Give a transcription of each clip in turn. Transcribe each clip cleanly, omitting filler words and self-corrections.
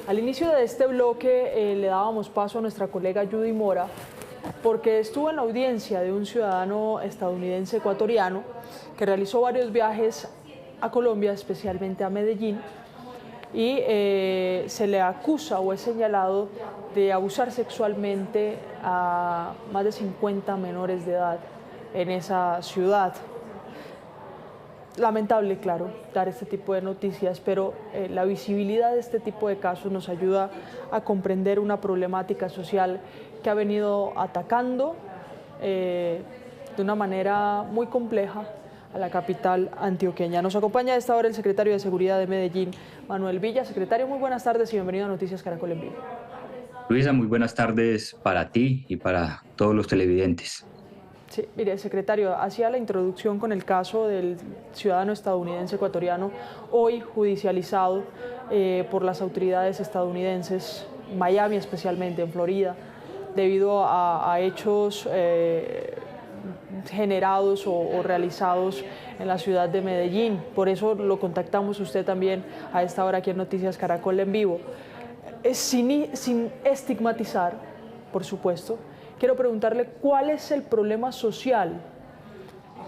Al inicio de este bloque le dábamos paso a nuestra colega Judy Mora porque estuvo en la audiencia de un ciudadano estadounidense ecuatoriano que realizó varios viajes a Colombia, especialmente a Medellín, y se le acusa o es señalado de abusar sexualmente a más de 50 menores de edad en esa ciudad. Lamentable, claro, dar este tipo de noticias, pero la visibilidad de este tipo de casos nos ayuda a comprender una problemática social que ha venido atacando de una manera muy compleja a la capital antioqueña. Nos acompaña a esta hora el secretario de Seguridad de Medellín, Manuel Villa. Secretario, muy buenas tardes y bienvenido a Noticias Caracol en Vivo. Luisa, muy buenas tardes para ti y para todos los televidentes. Sí, mire, secretario, hacía la introducción con el caso del ciudadano estadounidense ecuatoriano, hoy judicializado por las autoridades estadounidenses, Miami especialmente, en Florida, debido a hechos generados o realizados en la ciudad de Medellín. Por eso lo contactamos usted también a esta hora aquí en Noticias Caracol en Vivo. Sin estigmatizar, por supuesto, quiero preguntarle cuál es el problema social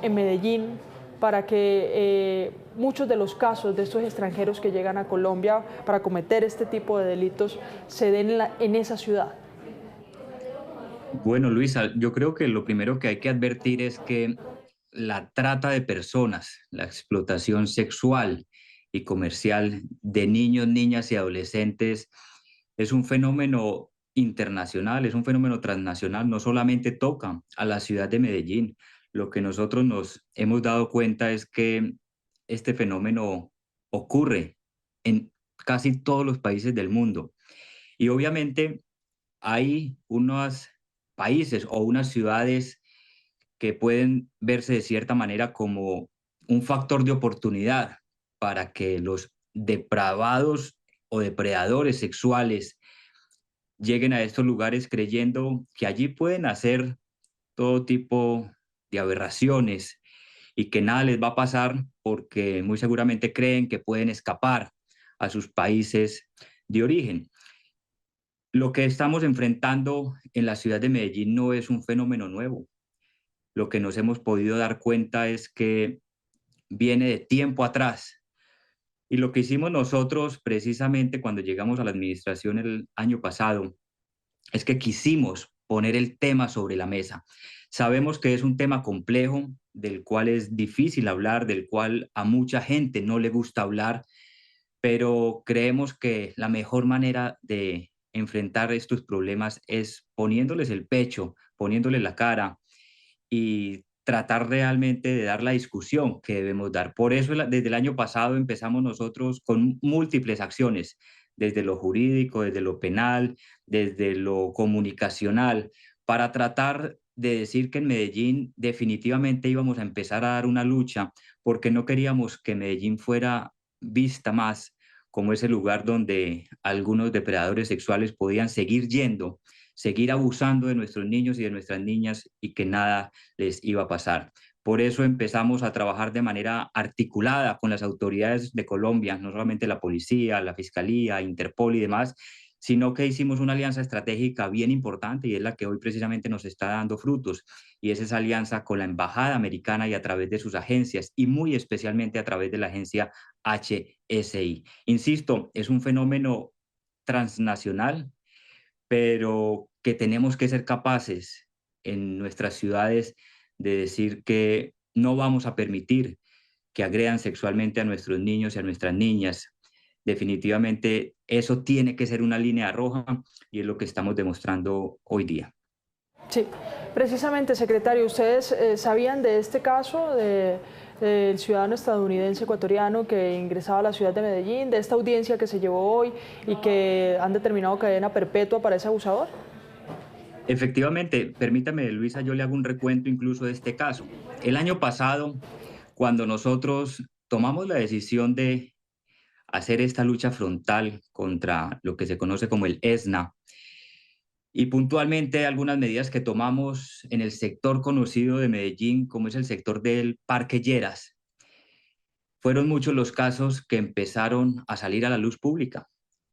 en Medellín para que muchos de los casos de estos extranjeros que llegan a Colombia para cometer este tipo de delitos se den en esa ciudad. Bueno, Luisa, yo creo que lo primero que hay que advertir es que la trata de personas, la explotación sexual y comercial de niños, niñas y adolescentes es un fenómeno internacional, es un fenómeno transnacional, no solamente toca a la ciudad de Medellín. Lo que nosotros nos hemos dado cuenta es que este fenómeno ocurre en casi todos los países del mundo. Y obviamente hay unos países o unas ciudades que pueden verse de cierta manera como un factor de oportunidad para que los depravados o depredadores sexuales lleguen a estos lugares creyendo que allí pueden hacer todo tipo de aberraciones y que nada les va a pasar porque muy seguramente creen que pueden escapar a sus países de origen. Lo que estamos enfrentando en la ciudad de Medellín no es un fenómeno nuevo. Lo que nos hemos podido dar cuenta es que viene de tiempo atrás. Y lo que hicimos nosotros precisamente cuando llegamos a la administración el año pasado es que quisimos poner el tema sobre la mesa. Sabemos que es un tema complejo, del cual es difícil hablar, del cual a mucha gente no le gusta hablar, pero creemos que la mejor manera de enfrentar estos problemas es poniéndoles el pecho, poniéndoles la cara y tratar realmente de dar la discusión que debemos dar. Por eso desde el año pasado empezamos nosotros con múltiples acciones, desde lo jurídico, desde lo penal, desde lo comunicacional, para tratar de decir que en Medellín definitivamente íbamos a empezar a dar una lucha, porque no queríamos que Medellín fuera vista más como ese lugar donde algunos depredadores sexuales podían seguir yendo, seguir abusando de nuestros niños y de nuestras niñas y que nada les iba a pasar. Por eso empezamos a trabajar de manera articulada con las autoridades de Colombia, no solamente la policía, la fiscalía, Interpol y demás, sino que hicimos una alianza estratégica bien importante y es la que hoy precisamente nos está dando frutos. Y es esa alianza con la Embajada Americana y a través de sus agencias y muy especialmente a través de la agencia HSI. Insisto, es un fenómeno transnacional, pero que tenemos que ser capaces en nuestras ciudades de decir que no vamos a permitir que agredan sexualmente a nuestros niños y a nuestras niñas. Definitivamente eso tiene que ser una línea roja y es lo que estamos demostrando hoy día. Sí, precisamente, secretario, ¿ustedes sabían de este caso del ciudadano estadounidense ecuatoriano que ingresaba a la ciudad de Medellín, de esta audiencia que se llevó hoy y que han determinado cadena perpetua para ese abusador? Efectivamente, permítame, Luisa, yo le hago un recuento incluso de este caso. El año pasado, cuando nosotros tomamos la decisión de hacer esta lucha frontal contra lo que se conoce como el ESNA, y puntualmente algunas medidas que tomamos en el sector conocido de Medellín, como es el sector del Parque Lleras. Fueron muchos los casos que empezaron a salir a la luz pública.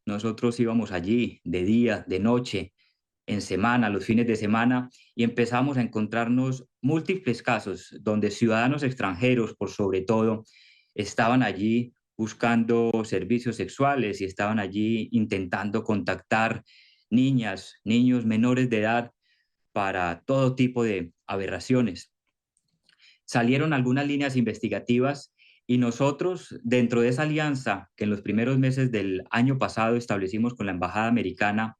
nosotros íbamos allí de día, de noche, en semana, los fines de semana, y empezamos a encontrarnos múltiples casos donde ciudadanos extranjeros, por sobre todo, estaban allí buscando servicios sexuales y estaban allí intentando contactar niñas, niños menores de edad para todo tipo de aberraciones. Salieron algunas líneas investigativas y nosotros, dentro de esa alianza que en los primeros meses del año pasado establecimos con la Embajada Americana,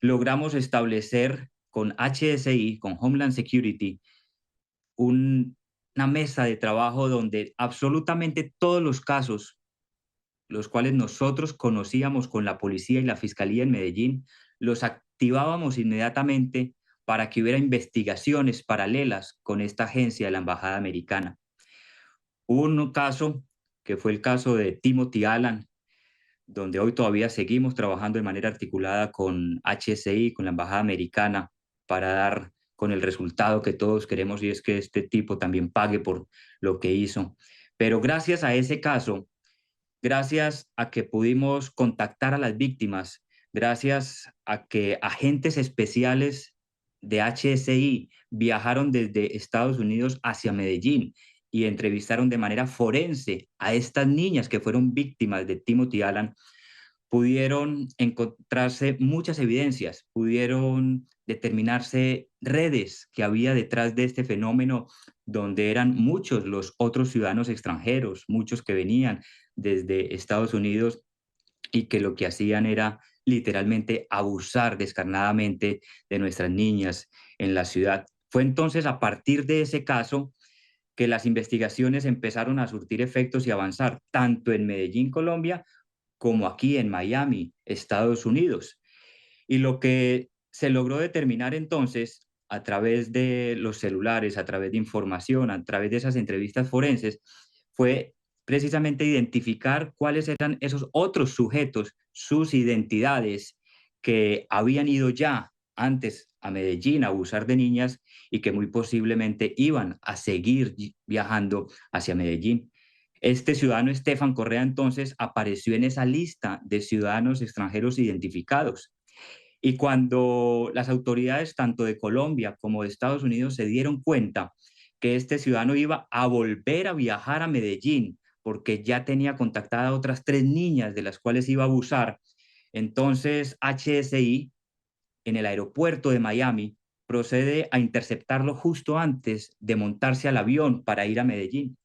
logramos establecer con HSI, con Homeland Security, una mesa de trabajo donde absolutamente todos los casos, los cuales nosotros conocíamos con la policía y la fiscalía en Medellín, los activábamos inmediatamente para que hubiera investigaciones paralelas con esta agencia de la Embajada Americana. Hubo un caso que fue el caso de Timothy Allen, donde hoy todavía seguimos trabajando de manera articulada con HSI, con la Embajada Americana, para dar con el resultado que todos queremos, y es que este tipo también pague por lo que hizo. Pero gracias a ese caso, gracias a que pudimos contactar a las víctimas, gracias a que agentes especiales de HSI viajaron desde Estados Unidos hacia Medellín y entrevistaron de manera forense a estas niñas que fueron víctimas de Timothy Allen, pudieron encontrarse muchas evidencias, pudieron determinarse redes que había detrás de este fenómeno, donde eran muchos los otros ciudadanos extranjeros, muchos que venían desde Estados Unidos y que lo que hacían era literalmente abusar descarnadamente de nuestras niñas en la ciudad. Fue entonces a partir de ese caso que las investigaciones empezaron a surtir efectos y avanzar, tanto en Medellín, Colombia, como aquí en Miami, Estados Unidos. Y lo que se logró determinar entonces, a través de los celulares, a través de información, a través de esas entrevistas forenses, fue precisamente identificar cuáles eran esos otros sujetos, sus identidades, que habían ido ya antes a Medellín a abusar de niñas y que muy posiblemente iban a seguir viajando hacia Medellín. Este ciudadano Estefan Correa entonces apareció en esa lista de ciudadanos extranjeros identificados. Y cuando las autoridades tanto de Colombia como de Estados Unidos se dieron cuenta que este ciudadano iba a volver a viajar a Medellín porque ya tenía contactada a otras 3 niñas de las cuales iba a abusar, entonces HSI en el aeropuerto de Miami procede a interceptarlo justo antes de montarse al avión para ir a Medellín.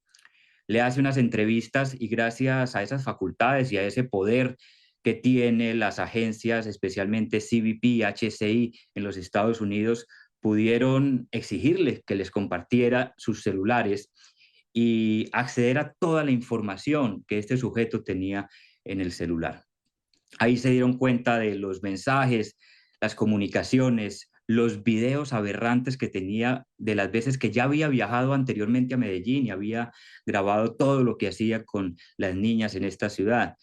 Le hace unas entrevistas y gracias a esas facultades y a ese poder que tienen las agencias, especialmente CBP, HSI en los Estados Unidos, pudieron exigirle que les compartiera sus celulares y acceder a toda la información que este sujeto tenía en el celular. Ahí se dieron cuenta de los mensajes, las comunicaciones, los videos aberrantes que tenía de las veces que ya había viajado anteriormente a Medellín y había grabado todo lo que hacía con las niñas en esta ciudad.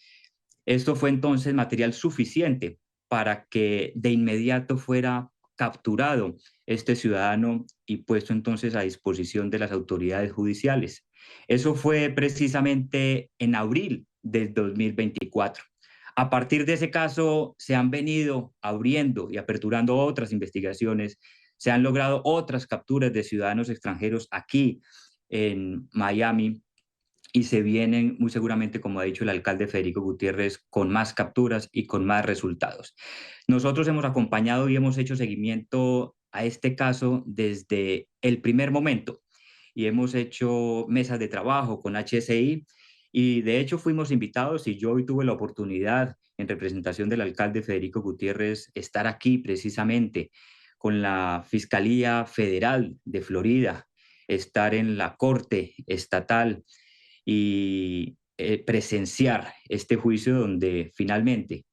Esto fue entonces material suficiente para que de inmediato fuera capturado este ciudadano y puesto entonces a disposición de las autoridades judiciales. Eso fue precisamente en abril del 2024. A partir de ese caso se han venido abriendo y aperturando otras investigaciones, se han logrado otras capturas de ciudadanos extranjeros aquí en Miami y se vienen muy seguramente, como ha dicho el alcalde Federico Gutiérrez, con más capturas y con más resultados. Nosotros hemos acompañado y hemos hecho seguimiento a este caso desde el primer momento y hemos hecho mesas de trabajo con HSI y de hecho fuimos invitados y yo hoy tuve la oportunidad en representación del alcalde Federico Gutiérrez estar aquí precisamente con la Fiscalía Federal de Florida, estar en la Corte Estatal y presenciar este juicio donde finalmente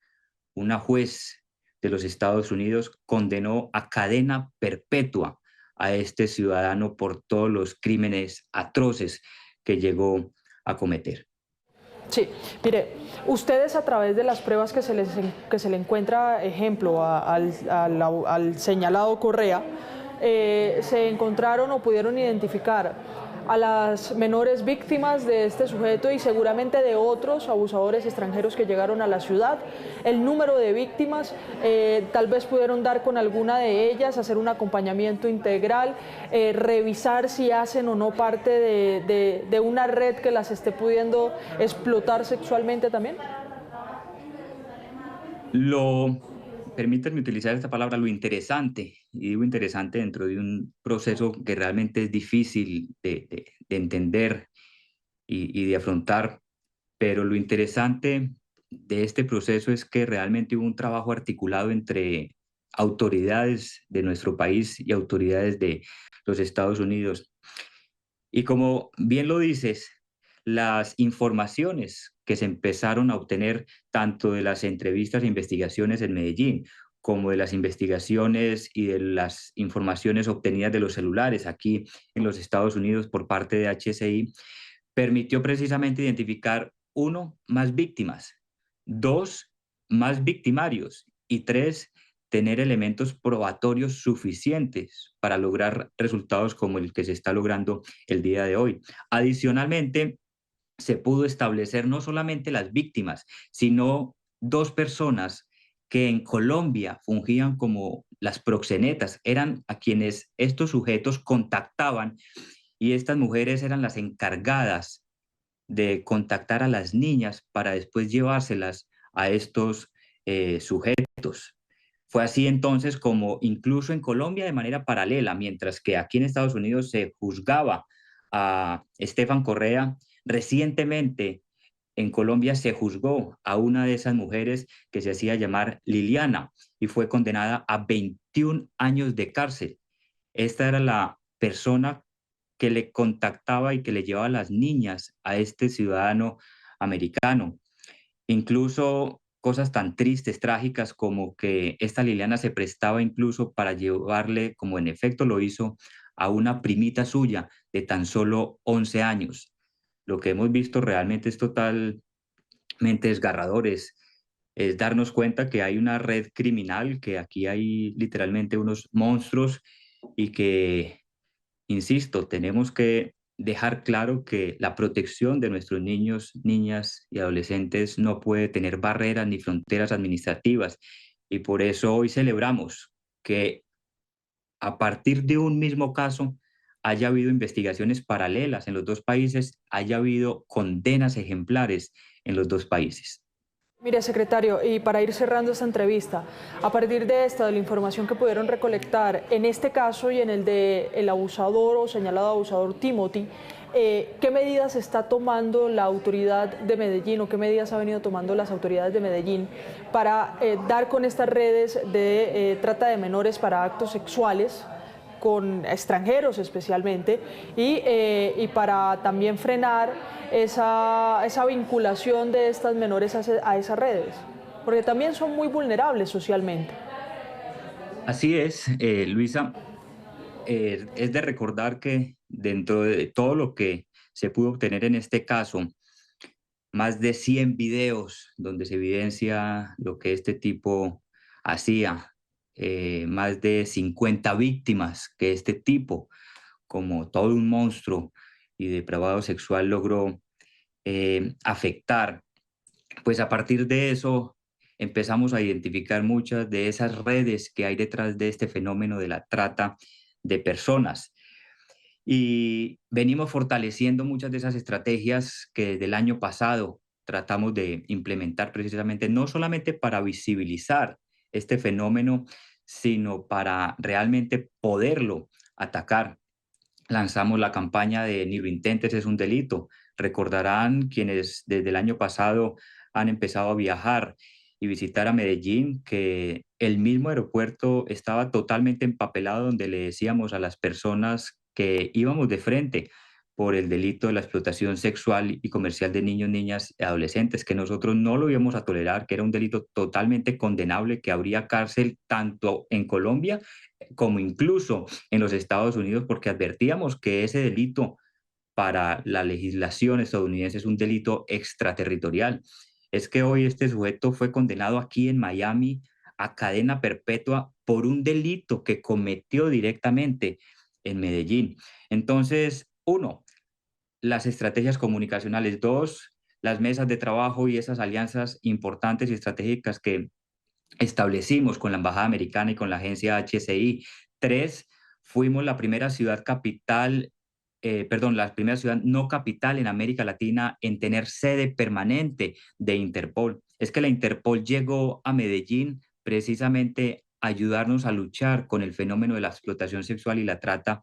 una juez de los Estados Unidos condenó a cadena perpetua a este ciudadano por todos los crímenes atroces que llegó a cometer. Sí, mire, ustedes a través de las pruebas que se le encuentra ejemplo al señalado Correa, se encontraron o pudieron identificar a las menores víctimas de este sujeto y seguramente de otros abusadores extranjeros que llegaron a la ciudad. El número de víctimas, tal vez pudieron dar con alguna de ellas, hacer un acompañamiento integral, revisar si hacen o no parte de una red que las esté pudiendo explotar sexualmente también. Permítanme utilizar esta palabra, lo interesante, y digo interesante dentro de un proceso que realmente es difícil de entender y de afrontar, pero lo interesante de este proceso es que realmente hubo un trabajo articulado entre autoridades de nuestro país y autoridades de los Estados Unidos. Y como bien lo dices, las informaciones que se empezaron a obtener tanto de las entrevistas e investigaciones en Medellín, como de las investigaciones y de las informaciones obtenidas de los celulares aquí en los Estados Unidos por parte de HCI, permitió precisamente identificar, uno, más víctimas, dos, más victimarios y tres, tener elementos probatorios suficientes para lograr resultados como el que se está logrando el día de hoy. Adicionalmente, se pudo establecer no solamente las víctimas, sino dos personas que en Colombia fungían como las proxenetas, eran a quienes estos sujetos contactaban y estas mujeres eran las encargadas de contactar a las niñas para después llevárselas a estos sujetos. Fue así entonces como incluso en Colombia de manera paralela, mientras que aquí en Estados Unidos se juzgaba a Estefan Correa, recientemente en Colombia se juzgó a una de esas mujeres que se hacía llamar Liliana y fue condenada a 21 años de cárcel. Esta era la persona que le contactaba y que le llevaba a las niñas a este ciudadano americano. Incluso cosas tan tristes, trágicas, como que esta Liliana se prestaba incluso para llevarle, como en efecto lo hizo, a una primita suya de tan solo 11 años. Lo que hemos visto realmente es totalmente desgarrador, es darnos cuenta que hay una red criminal, que aquí hay literalmente unos monstruos y que, insisto, tenemos que dejar claro que la protección de nuestros niños, niñas y adolescentes no puede tener barreras ni fronteras administrativas. Y por eso hoy celebramos que a partir de un mismo caso haya habido investigaciones paralelas en los dos países, haya habido condenas ejemplares en los dos países. Mire, secretario, y para ir cerrando esta entrevista, a partir de esta, de la información que pudieron recolectar en este caso y en el de el abusador o señalado abusador Timothy, ¿qué medidas está tomando la autoridad de Medellín o qué medidas ha venido tomando las autoridades de Medellín para dar con estas redes de trata de menores para actos sexuales con extranjeros especialmente, y para también frenar esa vinculación de estas menores a esas redes? Porque también son muy vulnerables socialmente. Así es, Luisa. Es de recordar que dentro de todo lo que se pudo obtener en este caso, más de 100 videos donde se evidencia lo que este tipo hacía, más de 50 víctimas que este tipo, como todo un monstruo y depravado sexual, logró afectar. Pues a partir de eso empezamos a identificar muchas de esas redes que hay detrás de este fenómeno de la trata de personas. Y venimos fortaleciendo muchas de esas estrategias que desde el año pasado tratamos de implementar precisamente, no solamente para visibilizar este fenómeno, sino para realmente poderlo atacar. Lanzamos la campaña de Ni lo intentes, es un delito. Recordarán quienes desde el año pasado han empezado a viajar y visitar a Medellín, que el mismo aeropuerto estaba totalmente empapelado, donde le decíamos a las personas que íbamos de frente por el delito de la explotación sexual y comercial de niños, niñas y adolescentes, que nosotros no lo íbamos a tolerar, que era un delito totalmente condenable, que habría cárcel tanto en Colombia como incluso en los Estados Unidos, porque advertíamos que ese delito para la legislación estadounidense es un delito extraterritorial. Es que hoy este sujeto fue condenado aquí en Miami a cadena perpetua por un delito que cometió directamente en Medellín. Entonces, uno, las estrategias comunicacionales. Dos, las mesas de trabajo y esas alianzas importantes y estratégicas que establecimos con la Embajada Americana y con la agencia HCI. Tres, fuimos la primera ciudad capital, perdón, la primera ciudad no capital en América Latina en tener sede permanente de Interpol. Es que la Interpol llegó a Medellín precisamente a ayudarnos a luchar con el fenómeno de la explotación sexual y la trata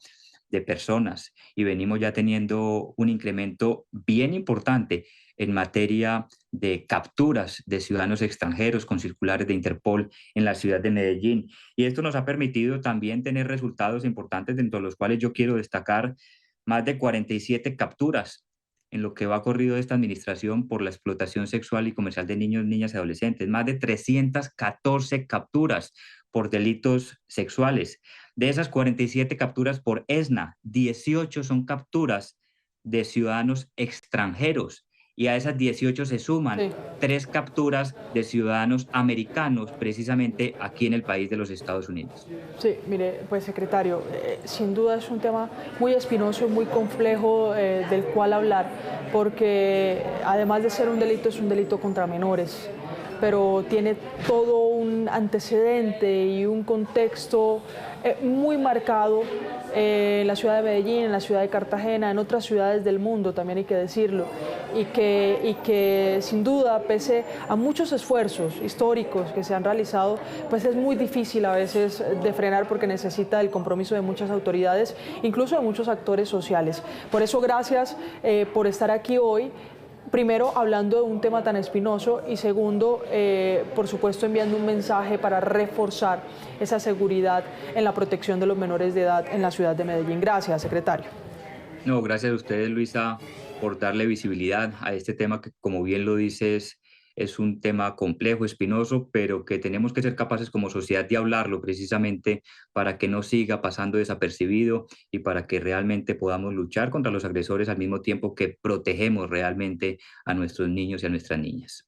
de personas, y venimos ya teniendo un incremento bien importante en materia de capturas de ciudadanos extranjeros con circulares de Interpol en la ciudad de Medellín. Y esto nos ha permitido también tener resultados importantes, dentro de los cuales yo quiero destacar más de 47 capturas en lo que va corrido de esta administración por la explotación sexual y comercial de niños, niñas y adolescentes, más de 314 capturas por delitos sexuales. De esas 47 capturas por ESNA, 18 son capturas de ciudadanos extranjeros, y a esas 18 se suman Sí. 3 capturas de ciudadanos americanos, precisamente aquí en el país de los Estados Unidos. Sí, mire, pues secretario, sin duda es un tema muy espinoso, muy complejo del cual hablar, porque además de ser un delito, es un delito contra menores, pero tiene todo un antecedente y un contexto muy marcado en la ciudad de Medellín, en la ciudad de Cartagena, en otras ciudades del mundo, también hay que decirlo, y que sin duda, pese a muchos esfuerzos históricos que se han realizado, pues es muy difícil a veces de frenar, porque necesita el compromiso de muchas autoridades, incluso de muchos actores sociales. Por eso, gracias por estar aquí hoy. Primero, hablando de un tema tan espinoso, y segundo, por supuesto, enviando un mensaje para reforzar esa seguridad en la protección de los menores de edad en la ciudad de Medellín. Gracias, secretario. No, gracias a ustedes, Luisa, por darle visibilidad a este tema que, como bien lo dices, es un tema complejo, espinoso, pero que tenemos que ser capaces como sociedad de hablarlo, precisamente para que no siga pasando desapercibido y para que realmente podamos luchar contra los agresores al mismo tiempo que protegemos realmente a nuestros niños y a nuestras niñas.